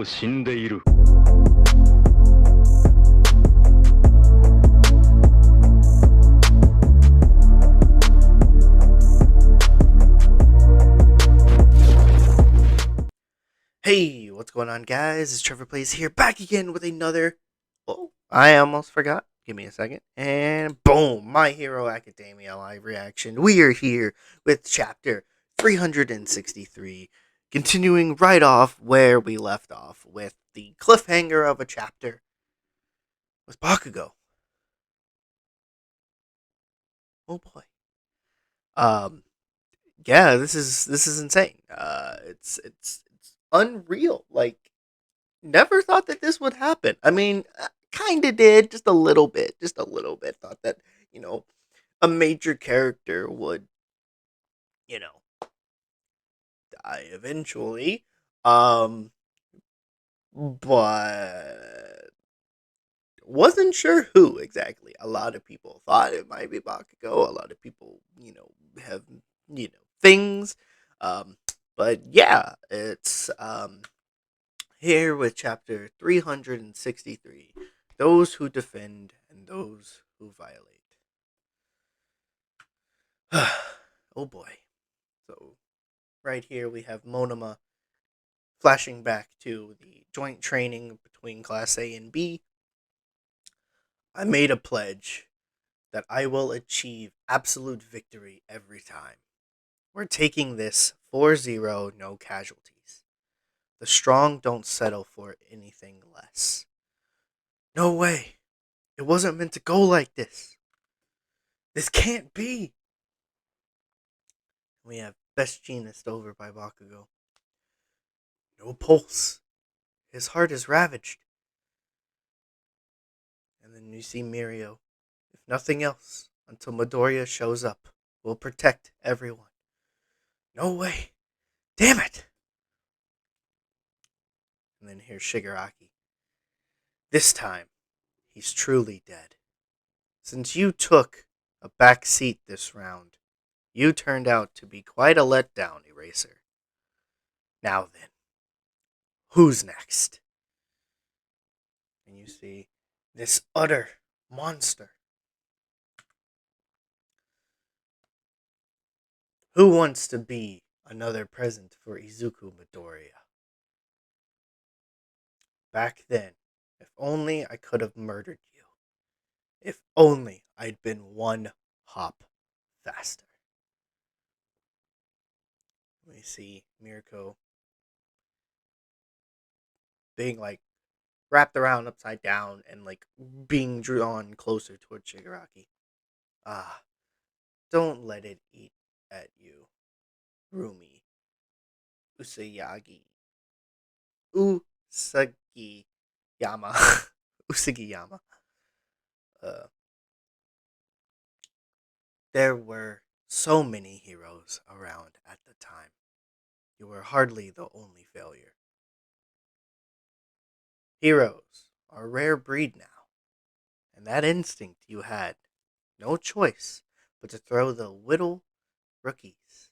う死んでいる。Hey, what's going on, guys? It's Trevor Plays here, back again with another. Oh, I almost forgot. Give me a second. And boom, My Hero Academia live reaction. We are here with chapter 363, continuing right off where we left off with the cliffhanger of a chapter with Bakugo. Oh boy. Um, yeah, this is insane. It's unreal. Like, never thought that this would happen. I mean, kind of did, just a little bit, just a little bit. Thought that, you know, a major character would, you know, die eventually. Um, but wasn't sure who exactly. A lot of people thought it might be Bakugo. A lot of people, have, things. Um, but yeah, it's here with chapter 363, those who defend and those who violate. Oh boy. So, right here we have Monoma flashing back to the joint training between Class A and B. I made a pledge that I will achieve absolute victory every time. We're taking this 4-0, no casualties. The strong don't settle for anything less. No way. It wasn't meant to go like this. This can't be. We have Best Genist over by Bakugo. No pulse. His heart is ravaged. And then you see Mirio. If nothing else, until Midoriya shows up, we'll protect everyone. No way. Damn it. And then here's Shigaraki. This time, he's truly dead. Since you took a back seat this round, you turned out to be quite a letdown, Eraser. Now then, who's next? And you see this utter monster. Who wants to be another present for Izuku Midoriya? Back then, if only I could have murdered you. If only I'd been one hop faster. Let me see Mirko being like wrapped around upside down and like being drawn closer towards Shigaraki. Ah, don't let it eat at you. Rumi. Usagi. Usagi Yama. Usagi Yama. Uh, there were so many heroes around at the time. You were hardly the only failure. Heroes are a rare breed now, and that instinct you had no choice but to throw the little rookies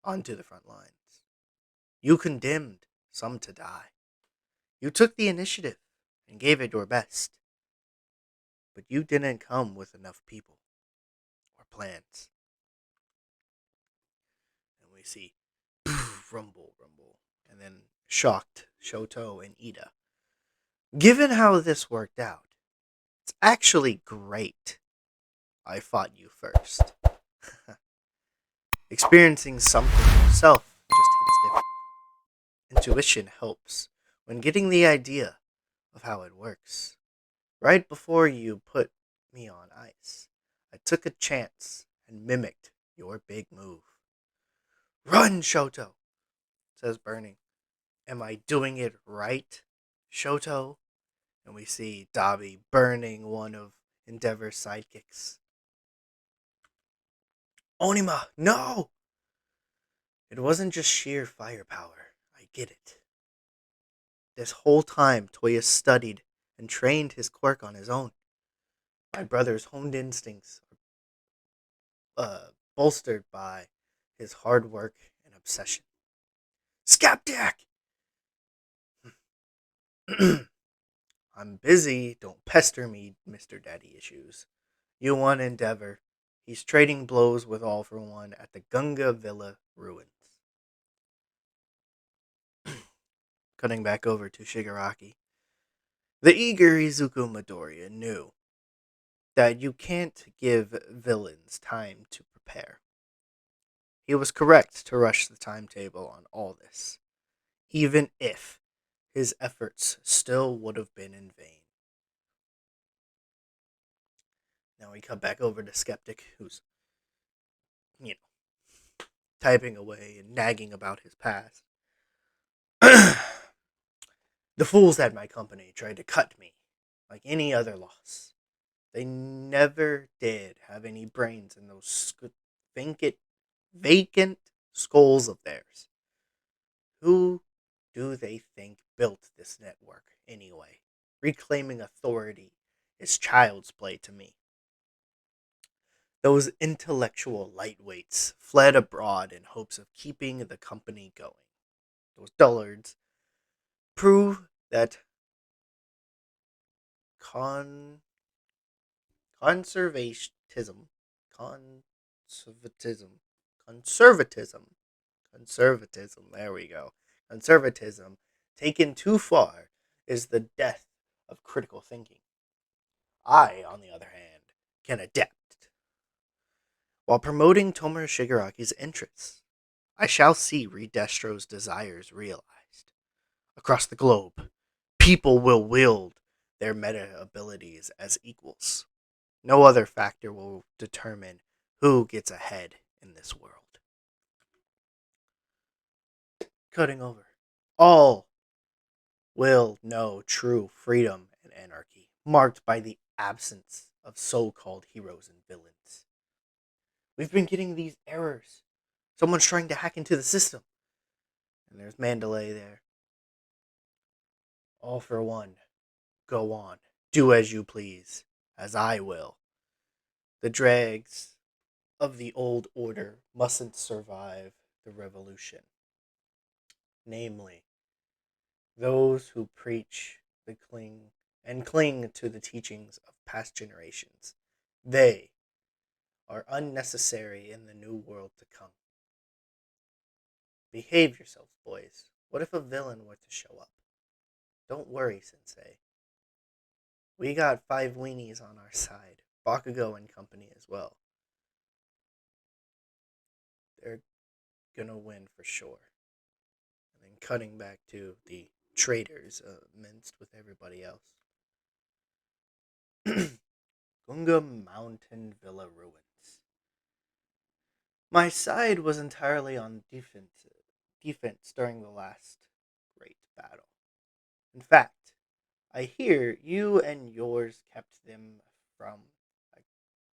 onto the front lines. You condemned some to die. You took the initiative and gave it your best, but you didn't come with enough people or plans. And we see rumble, rumble, and then shocked Shoto and Ida. Given how this worked out, it's actually great I fought you first. Experiencing something yourself just hits different. Intuition helps when getting the idea of how it works. Right before you put me on ice, I took a chance and mimicked your big move. Run, Shoto, says Burning. Am I doing it right, Shoto? And we see Dabi burning one of Endeavor's sidekicks. Onima, no! It wasn't just sheer firepower. I get it. This whole time, Toya studied and trained his quirk on his own. My brother's honed instincts are bolstered by his hard work and obsession. Skapdak! I'm busy. Don't pester me, Mr. Daddy Issues. You want Endeavor. He's trading blows with All for One at the Gunga Villa ruins. Cutting back over to Shigaraki. The eager Izuku Midoriya knew that you can't give villains time to prepare. He was correct to rush the timetable on all this, even if his efforts still would have been in vain. Now we cut back over to Skeptic, who's, you know, typing away and nagging about his past. The fools at my company tried to cut me like any other loss. They never did have any brains in those vacant skulls of theirs. Who do they think built this network anyway? Reclaiming authority is child's play to me. Those intellectual lightweights fled abroad in hopes of keeping the company going. Those dullards prove that conservatism, conservatism, conservatism, there we go. Conservatism, taken too far, is the death of critical thinking. I, on the other hand, can adapt. While promoting Tomoe Shigaraki's interests, I shall see Redestro's desires realized. Across the globe, people will wield their meta abilities as equals. No other factor will determine who gets ahead in this world. Cutting over. All will know true freedom and anarchy, marked by the absence of so-called heroes and villains. We've been getting these errors. Someone's trying to hack into the system. And there's Mandalay there. All for one. Go on. Do as you please, as I will. The dregs of the old order mustn't survive the revolution. Namely, those who preach the cling to the teachings of past generations. They are unnecessary in the new world to come. Behave yourselves, boys. What if a villain were to show up? Don't worry, Sensei. We got 5 weenies on our side. Bakugo and company as well. They're gonna win for sure. And then cutting back to the traitors minced with everybody else. Gunga Mountain Villa ruins. My side was entirely on defense during the last great battle. In fact, I hear you and yours kept them from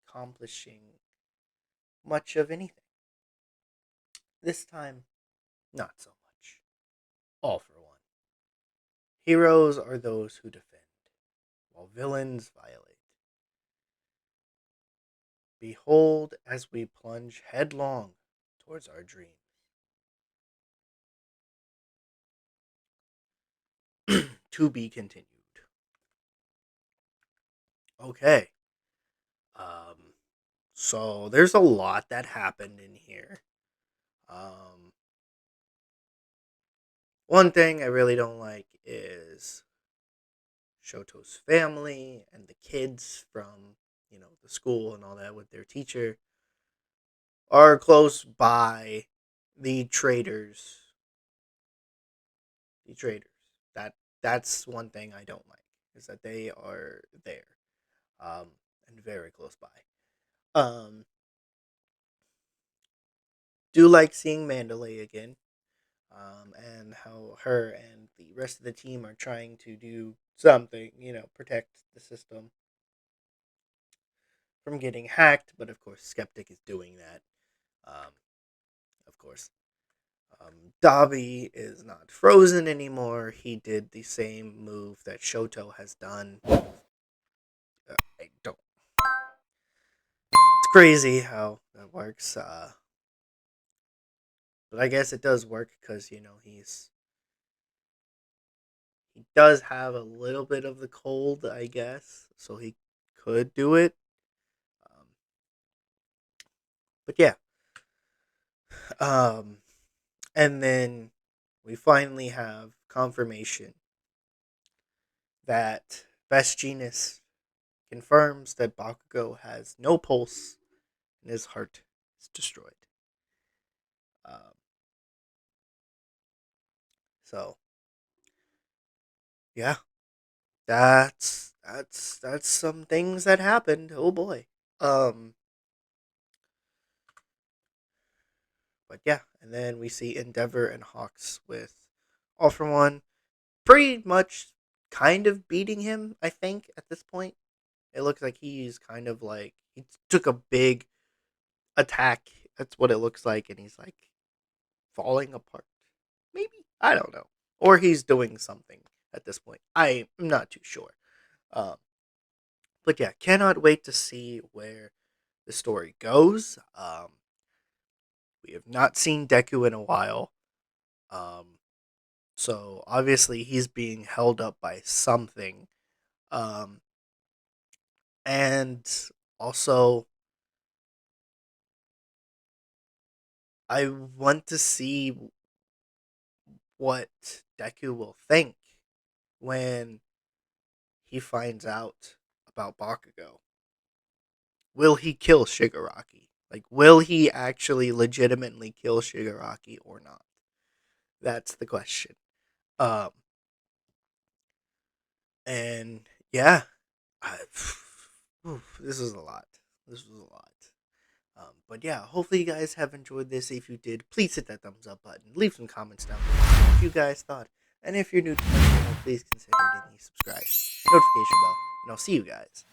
accomplishing much of anything. This time, not so much. All for one. Heroes are those who defend, while villains violate. Behold as we plunge headlong towards our dreams. To be continued. Okay. So there's a lot that happened in here. One thing I really don't like is Shoto's family and the kids from, the school and all that with their teacher are close by the traders. The traders. That's one thing I don't like, is that they are there. And very close by. Do like seeing Mandalay again. And how her and the rest of the team are trying to do something, protect the system from getting hacked. But of course, Skeptic is doing that. Of course, Dabi is not frozen anymore. He did the same move that Shoto has done. I don't. It's crazy how that works. But I guess it does work because He does have a little bit of the cold, I guess, so he could do it. Um, but yeah. Um, and then we finally have confirmation that Best Genius confirms that Bakugo has no pulse and his heart is destroyed. Um, so yeah, that's some things that happened. Oh boy. Um, but yeah, and then we see Endeavor and Hawks with All for One, pretty much kind of beating him. I think at this point, it looks like he's kind of like he took a big attack. That's what it looks like, and he's like falling apart. Maybe, I don't know, or he's doing something at this point. I'm not too sure. Um, but yeah, cannot wait to see where the story goes. We have not seen Deku in a while. Um, so obviously he's being held up by something. Um, and also I want to see what Deku will think when he finds out about Bakugo. Will he kill Shigaraki? Like, will he actually legitimately kill Shigaraki or not? That's the question. Um, and yeah, I, this is a lot. This was a lot. But yeah, hopefully you guys have enjoyed this. If you did, please hit that thumbs up button. Leave some comments down below what you guys thought. And if you're new to my channel, please consider hitting the subscribe, notification bell, and I'll see you guys